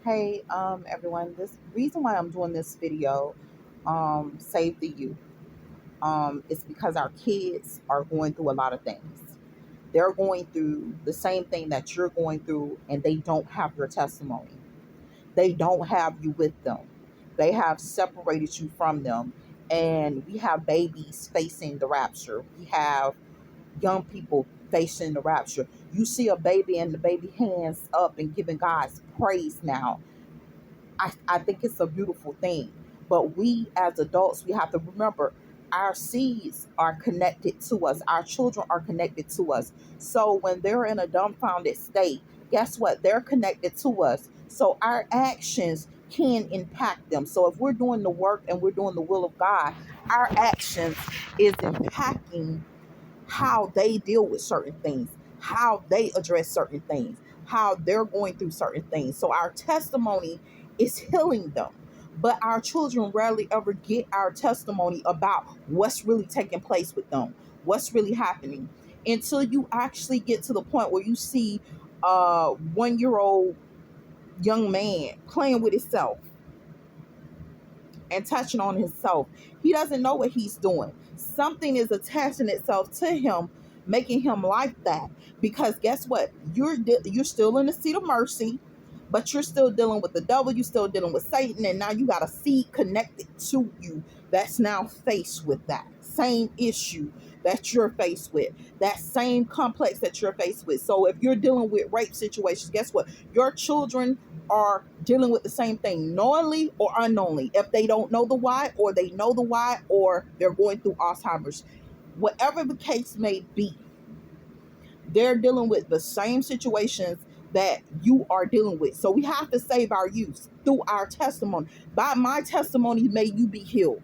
Hey, everyone. This reason why I'm doing this video, Save the Youth, is because our kids are going through a lot of things. They're going through the same thing that you're going through, and they don't have your testimony. They don't have you with them. They have separated you from them. And we have babies facing the rapture. We have young people facing the rapture. You see a baby and the baby hands up and giving God's praise now. I think it's a beautiful thing. But we as adults, we have to remember our seeds are connected to us. Our children are connected to us. So when they're in a dumbfounded state, guess what? They're connected to us. So our actions can impact them. So if we're doing the work and we're doing the will of God, our actions is impacting how they deal with certain things, how they address certain things, how they're going through certain things. So our testimony is healing them. But our children rarely ever get our testimony about what's really taking place with them, what's really happening, until you actually get to the point where you see a 1 year old young man playing with himself and touching on himself. He doesn't know what he's doing. Something is attaching itself to him, making him like that. Because guess what? You're still in the seat of mercy, but you're still dealing with the devil. You're still dealing with Satan, and now you got a seed connected to you that's now faced with that same issue that you're faced with, that same complex that you're faced with. So if you're dealing with rape situations, guess what? Your children are dealing with the same thing, knowingly or unknowingly. If they don't know the why, or they know the why, or they're going through Alzheimer's, whatever the case may be, they're dealing with the same situations that you are dealing with. So we have to save our youth through our testimony. By my testimony, may you be healed.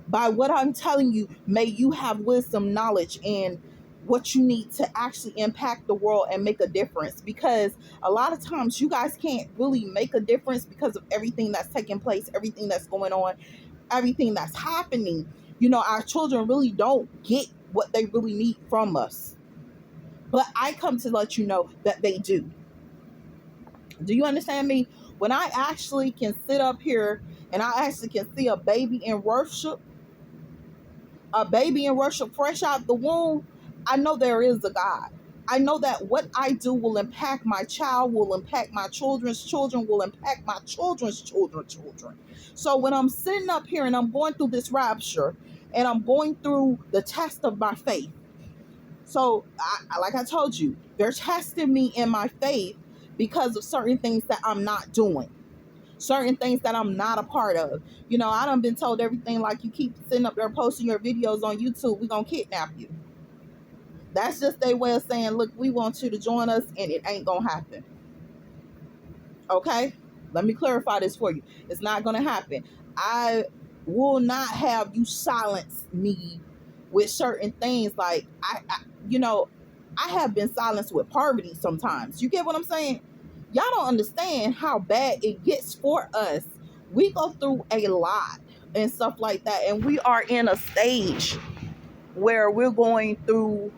By what I'm telling you, may you have wisdom, knowledge, and what you need to actually impact the world and make a difference. Because a lot of times you guys can't really make a difference because of everything that's taking place, everything that's going on, everything that's happening. Our children really don't get what they really need from us. But I come to let you know that they do. Do you understand me? When I actually can sit up here and I actually can see a baby in worship fresh out the womb, I know there is a God. I know that what I do will impact my child, will impact my children's children, will impact my children's children. So when I'm sitting up here and I'm going through this rapture and I'm going through the test of my faith, so like I told you, they're testing me in my faith because of certain things that I'm not doing, certain things that I'm not a part of. I done been told everything like, you keep sitting up there posting your videos on YouTube, we gonna kidnap you. That's just their way of saying, look, we want you to join us, and it ain't gonna happen. Okay? Let me clarify this for you. It's not gonna happen. I will not have you silence me with certain things. Like I have been silenced with poverty sometimes. You get what I'm saying? Y'all don't understand how bad it gets for us. We go through a lot and stuff like that, and we are in a stage where we're going through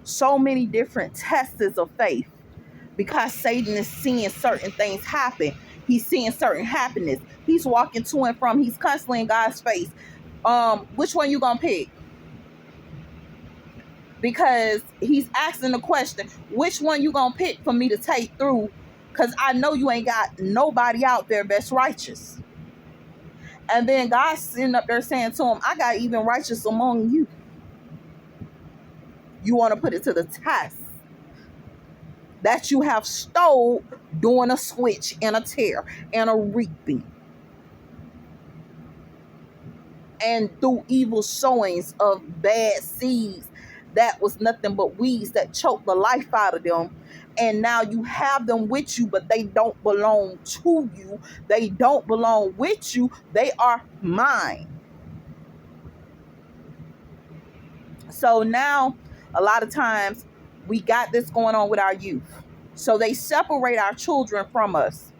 so many different tests of faith, because Satan is seeing certain things happen. He's seeing certain happiness. He's walking to and from. He's constantly in God's face. Which one you gonna pick? Because he's asking the question, which one you gonna pick for me to take through? Because I know you ain't got nobody out there that's righteous. And then God's sitting up there saying to him, I got even righteous among you. You want to put it to the test that you have stole doing a switch and a tear and a reaping, and through evil sowings of bad seeds that was nothing but weeds that choked the life out of them. And now you have them with you, but they don't belong to you. They don't belong with you. They are mine. So now, a lot of times, we got this going on with our youth. So they separate our children from us.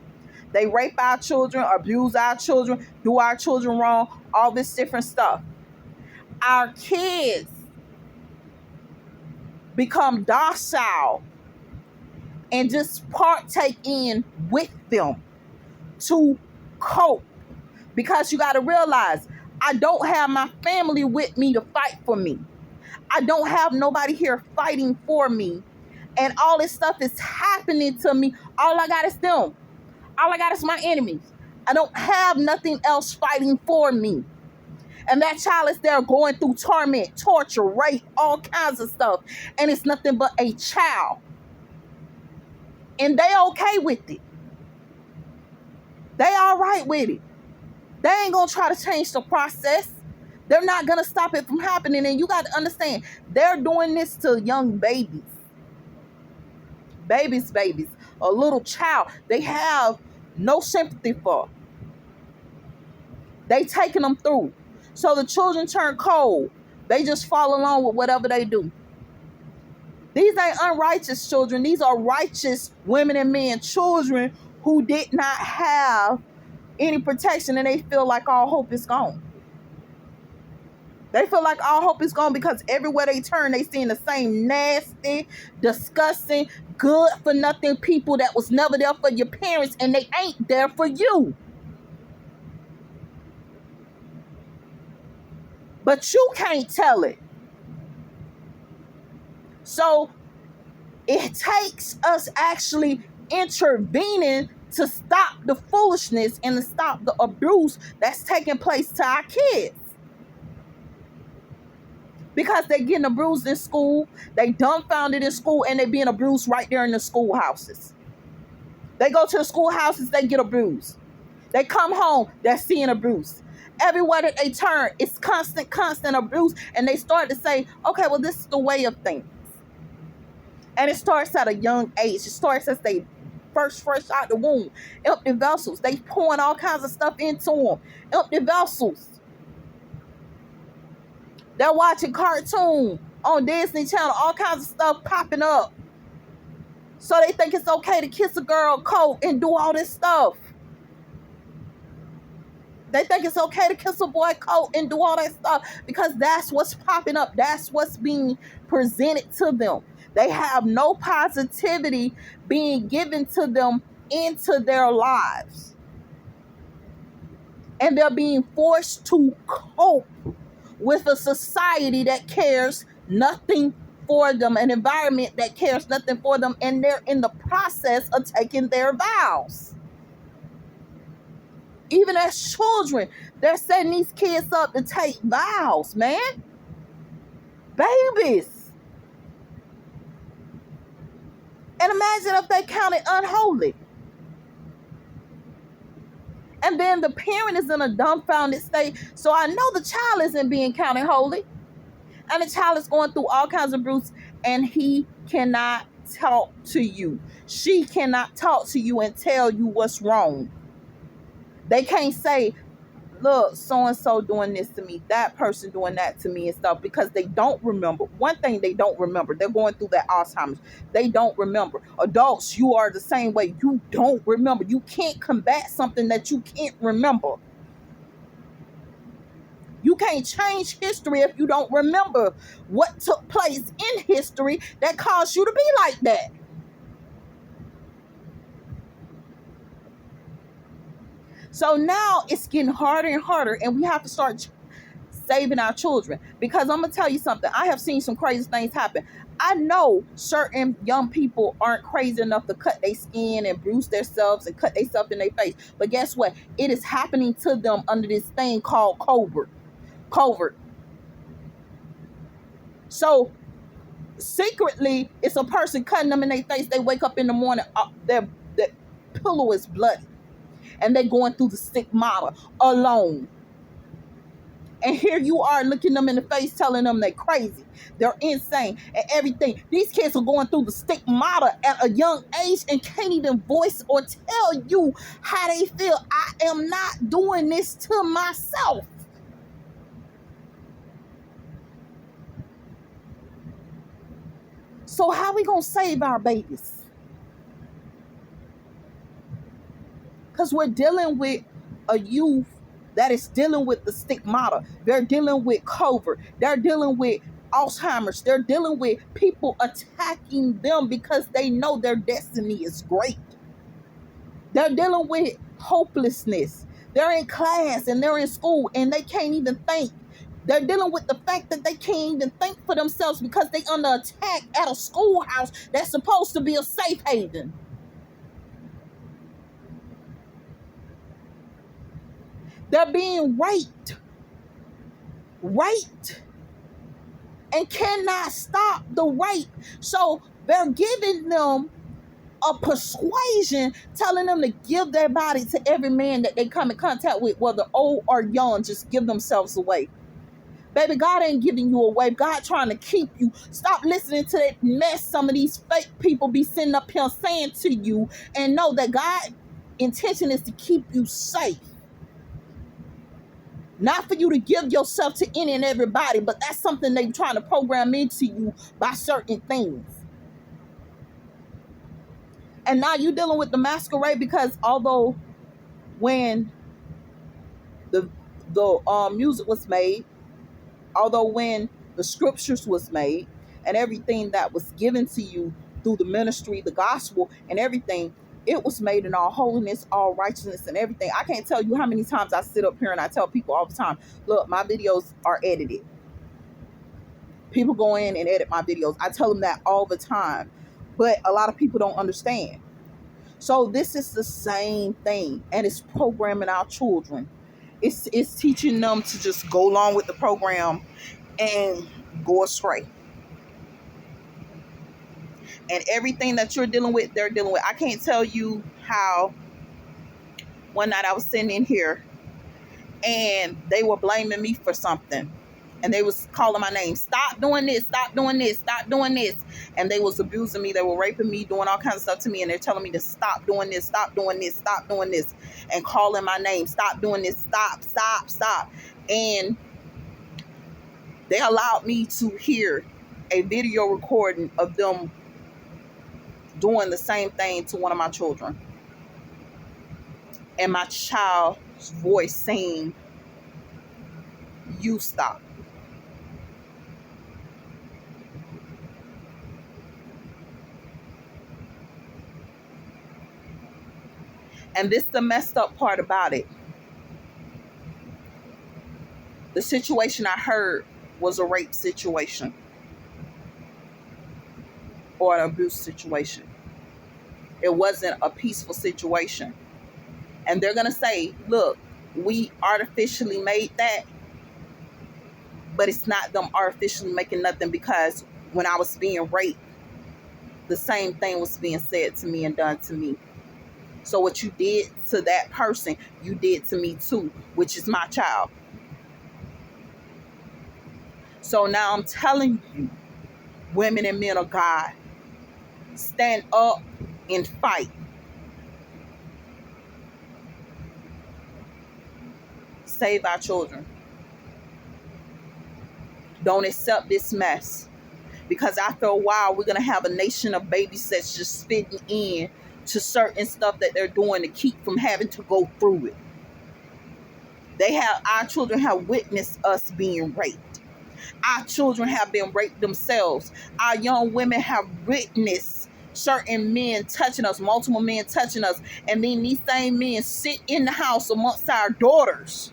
They rape our children, abuse our children, do our children wrong, all this different stuff. Our kids become docile and just partake in with them to cope. Because you got to realize, I don't have my family with me to fight for me. I don't have nobody here fighting for me. And all this stuff is happening to me. All I got is them. All I got is my enemies. I don't have nothing else fighting for me. And that child is there going through torment, torture, rape, all kinds of stuff. And it's nothing but a child. And they okay with it. They all right with it. They ain't going to try to change the process. They're not going to stop it from happening. And you got to understand, they're doing this to young babies. Babies. A little child. They have no sympathy for. They taking them through. So the children turn cold. They just follow along with whatever they do. These ain't unrighteous children. These are righteous women and men, children who did not have any protection, and they feel like all hope is gone. They feel like all hope is gone because everywhere they turn, they seeing the same nasty, disgusting, good for nothing people that was never there for your parents, and they ain't there for you. But you can't tell it. So it takes us actually intervening to stop the foolishness and to stop the abuse that's taking place to our kids. Because they're getting abused in school, they dumbfounded in school, and they're being abused right there in the schoolhouses. They go to the schoolhouses, they get abused. They come home, they're seeing abuse. Everywhere that they turn, it's constant abuse. And they start to say, okay, well, this is the way of things. And it starts at a young age. It starts as they fresh out the womb. Empty vessels. They pouring all kinds of stuff into them. Empty vessels. They're watching cartoon on Disney Channel. All kinds of stuff popping up. So they think it's okay to kiss a girl coat and do all this stuff. They think it's okay to kiss a boy coat and do all that stuff because that's what's popping up. That's what's being presented to them. They have no positivity being given to them into their lives. And they're being forced to cope with a society that cares nothing for them, an environment that cares nothing for them, and they're in the process of taking their vows. Even as children, they're setting these kids up to take vows, man. Babies. And imagine if they counted unholy. And then the parent is in a dumbfounded state. So I know the child isn't being counted holy. And the child is going through all kinds of abuse, and he cannot talk to you. She cannot talk to you and tell you what's wrong. They can't say, look, so-and-so doing this to me, that person doing that to me and stuff, because they don't remember. One thing they don't remember, they're going through that Alzheimer's. They don't remember. Adults, you are the same way. You don't remember. You can't combat something that you can't remember. You can't change history if you don't remember what took place in history that caused you to be like that. So now it's getting harder and harder, and we have to start saving our children. Because I'm going to tell you something. I have seen some crazy things happen. I know certain young people aren't crazy enough to cut their skin and bruise themselves and cut themselves in their face. But guess what? It is happening to them under this thing called covert. So secretly, it's a person cutting them in their face. They wake up in the morning, their pillow is bloody. And they're going through the stigmata alone. And here you are looking them in the face, telling them they're crazy, they're insane, and everything. These kids are going through the stigmata at a young age and can't even voice or tell you how they feel. I am not doing this to myself. So how are we going to save our babies? Because we're dealing with a youth that is dealing with the stigmata. They're dealing with covert. They're dealing with Alzheimer's. They're dealing with people attacking them because they know their destiny is great. They're dealing with hopelessness. They're in class and they're in school and they can't even think. They're dealing with the fact that they can't even think for themselves because they under attack at a schoolhouse that's supposed to be a safe haven. They're being raped, and cannot stop the rape. So they're giving them a persuasion, telling them to give their body to every man that they come in contact with, whether old or young, just give themselves away. Baby, God ain't giving you away. God trying to keep you. Stop listening to that mess some of these fake people be sitting up here saying to you, and know that God's intention is to keep you safe. Not for you to give yourself to any and everybody, but that's something they're trying to program into you by certain things. And now you're dealing with the masquerade, because although when the music was made, although when the scriptures was made, and everything that was given to you through the ministry, the gospel, and everything, it was made in all holiness, all righteousness, and everything. I can't tell you how many times I sit up here and I tell people all the time, look, my videos are edited. People go in and edit my videos. I tell them that all the time. But a lot of people don't understand. So this is the same thing. And it's programming our children. It's teaching them to just go along with the program and go astray. And everything that you're dealing with, they're dealing with. I can't tell you how one night I was sitting in here and they were blaming me for something. And they was calling my name. Stop doing this. Stop doing this. Stop doing this. And they was abusing me. They were raping me, doing all kinds of stuff to me. And they're telling me to stop doing this. Stop doing this. Stop doing this. And calling my name. Stop doing this. Stop, stop, stop. And they allowed me to hear a video recording of them doing the same thing to one of my children. And my child's voice saying, "You stop." And this is the messed up part about it. The situation I heard was a rape situation or an abuse situation. It wasn't a peaceful situation. And they're going to say, look, we artificially made that, but it's not them artificially making nothing, because when I was being raped, the same thing was being said to me and done to me. So what you did to that person, you did to me too, which is my child. So now I'm telling you, women and men of God, stand up and fight. Save our children. Don't accept this mess. Because after a while, we're going to have a nation of babies that's just fitting in to certain stuff that they're doing to keep from having to go through it. Our children have witnessed us being raped. Our children have been raped themselves. Our young women have witnessed certain men touching us, multiple men touching us, and then these same men sit in the house amongst our daughters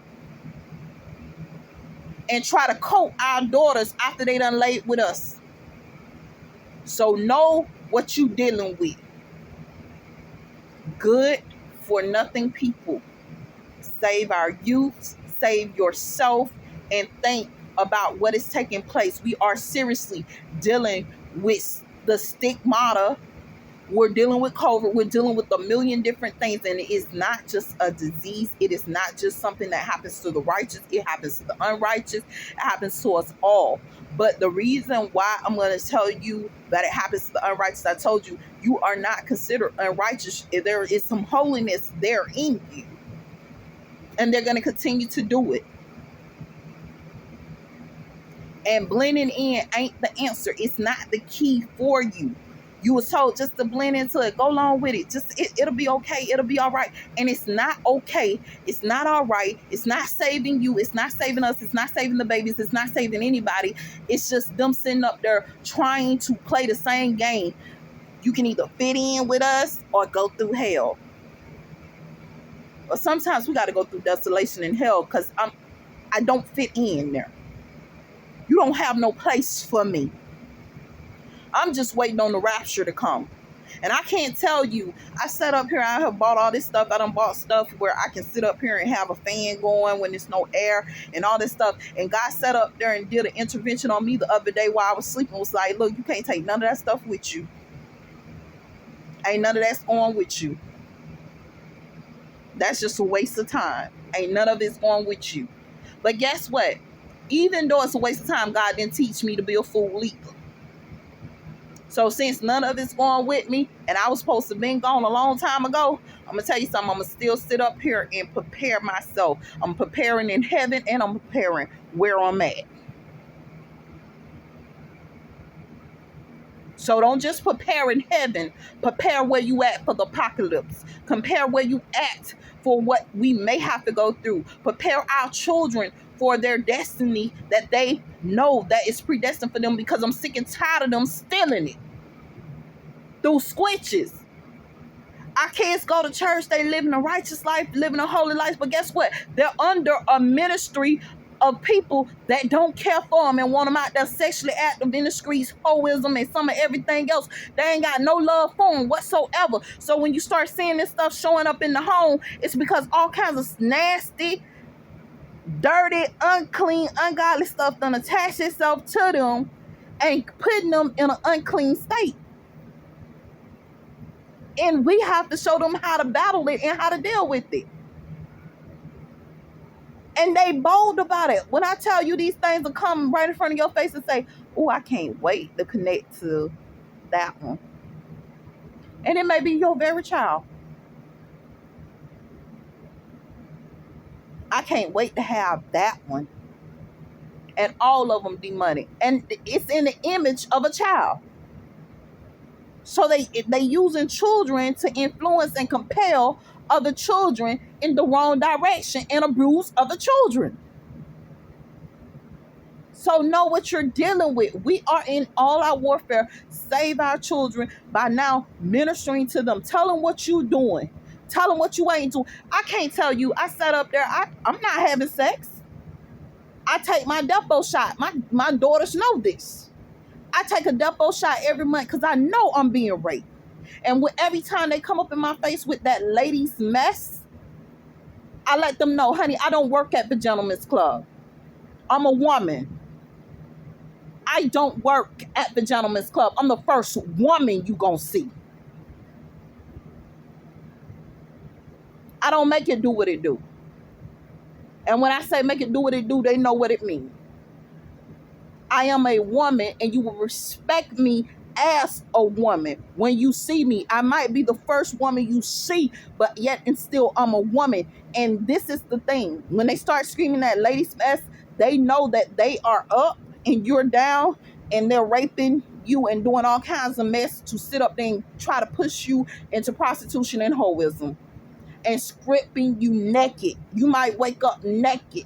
and try to coat our daughters after they done laid with us. So know what you dealing with. Good for nothing people. Save our youth, save yourself, and think about what is taking place. We are seriously dealing with the stigmata. We're dealing with COVID. We're dealing with a million different things. And it is not just a disease. It is not just something that happens to the righteous. It happens to the unrighteous. It happens to us all. But the reason why I'm going to tell you that it happens to the unrighteous, I told you, you are not considered unrighteous. There is some holiness there in you. And they're going to continue to do it. And blending in ain't the answer. It's not the key for you. You was told just to blend into it, go along with it. It'll be okay. It'll be all right. And it's not okay. It's not all right. It's not saving you. It's not saving us. It's not saving the babies. It's not saving anybody. It's just them sitting up there trying to play the same game. You can either fit in with us or go through hell. But sometimes we got to go through desolation and hell because I don't fit in there. You don't have no place for me. I'm just waiting on the rapture to come. And I can't tell you, I sat up here, I have bought all this stuff. I done bought stuff where I can sit up here and have a fan going when there's no air and all this stuff. And God sat up there and did an intervention on me the other day while I was sleeping. Was like, look, you can't take none of that stuff with you. Ain't none of that's on with you. That's just a waste of time. Ain't none of it's on with you. But guess what? Even though it's a waste of time, God didn't teach me to be a fool either. So since none of it's going with me, and I was supposed to have been gone a long time ago, I'm going to tell you something. I'm going to still sit up here and prepare myself. I'm preparing in heaven, and I'm preparing where I'm at. So don't just prepare in heaven. Prepare where you at for the apocalypse. Compare where you at for what we may have to go through. Prepare our children for their destiny that they know that is predestined for them, because I'm sick and tired of them stealing it through squitches. Our kids go to church, they living a righteous life, living a holy life, but guess what? They're under a ministry of people that don't care for them and want them out there sexually active in the streets, hoism and some of everything else. They ain't got no love for them whatsoever. So when you start seeing this stuff showing up in the home, it's because all kinds of nasty, dirty, unclean, ungodly stuff done attach itself to them and putting them in an unclean state. And we have to show them how to battle it and how to deal with it. And they bold about it. When I tell you these things will come right in front of your face and say, oh, I can't wait to connect to that one. And it may be your very child. I can't wait to have that one. And all of them demonic. And it's in the image of a child. So they using children to influence and compel other children in the wrong direction and abuse other children. So know what you're dealing with. We are in all our warfare. Save our children by now ministering to them. Tell them what you're doing. Tell them what you ain't doing. I can't tell you. I sat up there. I'm not having sex. I take my Depo shot. My daughters know this. I take a Depo shot every month because I know I'm being raped. And every time they come up in my face with that ladies mess, I let them know, honey, I don't work at the Gentleman's Club. I'm a woman. I don't work at the Gentleman's Club. I'm the first woman you gonna see. I don't make it do what it do. And when I say make it do what it do, they know what it means. I am a woman, and you will respect me as a woman. When you see me, I might be the first woman you see, but yet and still I'm a woman. And this is the thing. When they start screaming that ladies mess, they know that they are up and you're down, and they're raping you and doing all kinds of mess to sit up there and try to push you into prostitution and hoism and stripping you naked. You might wake up naked.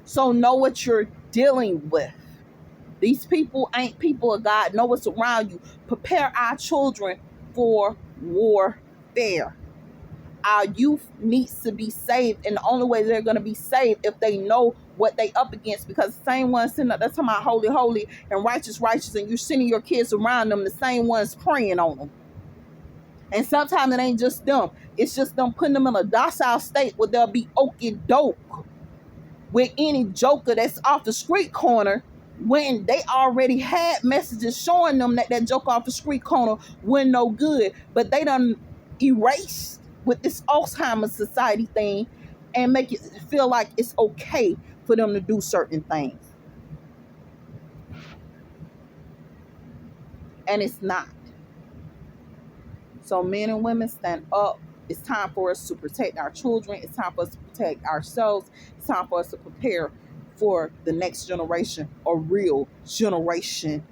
So know what you're dealing with. These people ain't people of God. Know what's around you. Prepare our children for warfare. Our youth needs to be saved, and the only way they're going to be saved if they know what they up against, because the same ones sitting up, that's talking about holy, holy, and righteous, righteous, and you're sending your kids around them, the same ones praying on them. And sometimes it ain't just them. It's just them putting them in a docile state where they'll be okie doke with any joker that's off the street corner, when they already had messages showing them that joker off the street corner wasn't no good, but they done erased with this Alzheimer's society thing and make it feel like it's okay for them to do certain things. And it's not. So men and women, stand up. It's time for us to protect our children. It's time for us to protect ourselves. It's time for us to prepare for the next generation, a real generation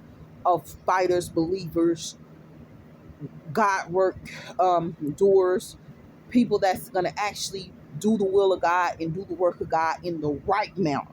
of fighters, believers, God work doers, people that's gonna actually do the will of God and do the work of God in the right manner.